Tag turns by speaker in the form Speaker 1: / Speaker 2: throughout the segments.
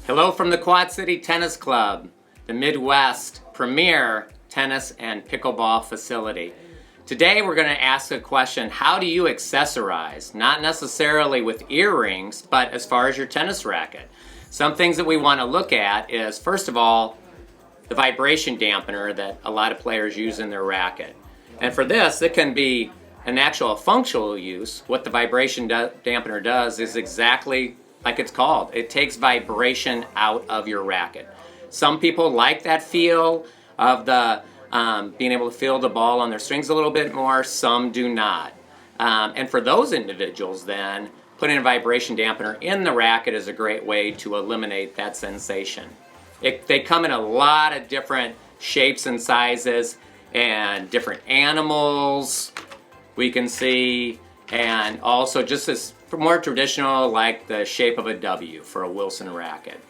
Speaker 1: Hello from the Quad City Tennis Club, the Midwest premier tennis and pickleball facility. Today we're going to ask a question: how do you accessorize? Not necessarily with earrings, but as far as your tennis racket. Some things that we want to look at is, first of all, the vibration dampener that a lot of players use in their racket. And for this, it can be an actual functional use. What the vibration dampener does is exactly like it's called. It takes vibration out of your racket. Some people like that feel of the being able to feel the ball on their strings a little bit more. Some do not. And for those individuals then, putting a vibration dampener in the racket is a great way to eliminate that sensation. They come in a lot of different shapes and sizes and different animals we can see, and also just as more traditional, like the shape of a W for a Wilson racket.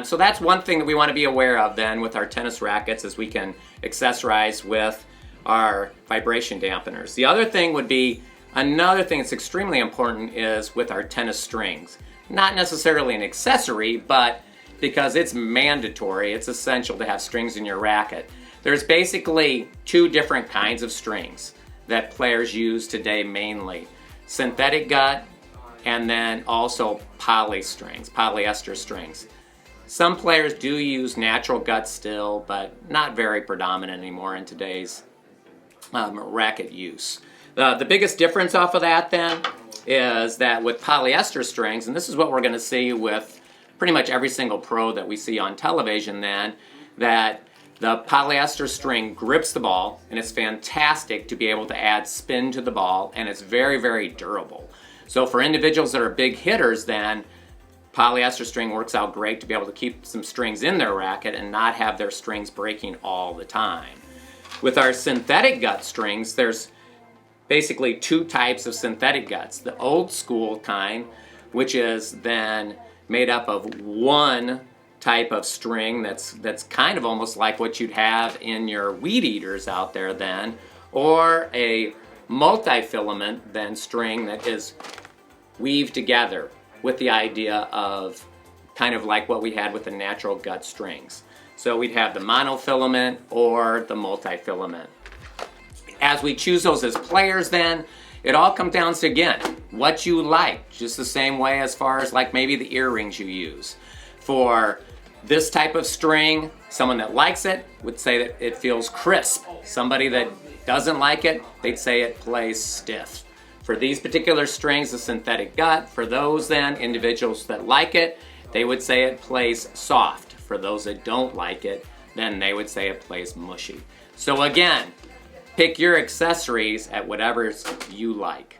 Speaker 1: So that's one thing that we want to be aware of then with our tennis rackets, is we can accessorize with our vibration dampeners. The other thing would be, another thing that's extremely important is with our tennis strings. Not necessarily an accessory, but because it's mandatory, it's essential to have strings in your racket. There's basically two different kinds of strings that players use today mainly. Synthetic gut, and then also polyester strings. Some players do use natural gut still, but not very predominant anymore in today's racket use. The biggest difference off of that then is that with polyester strings, and this is what we're going to see with pretty much every single pro that we see on television then, that the polyester string grips the ball, and it's fantastic to be able to add spin to the ball, and it's very, very durable. So for individuals that are big hitters then, polyester string works out great to be able to keep some strings in their racket and not have their strings breaking all the time. With our synthetic gut strings, there's basically two types of synthetic guts. The old school kind, which is then made up of one type of string that's kind of almost like what you'd have in your weed eaters out there then, or a multi-filament then string that is weaved together with the idea of kind of like what we had with the natural gut strings. So we'd have the monofilament or the multi-filament. As we choose those as players then, it all comes down to, again, what you like. Just the same way as far as like maybe the earrings you use. For this type of string, someone that likes it would say that it feels crisp. Somebody that doesn't like it, they'd say it plays stiff. For these particular strings, the synthetic gut, for those then, individuals that like it, they would say it plays soft. For those that don't like it, then they would say it plays mushy. So again, pick your accessories at whatever you like.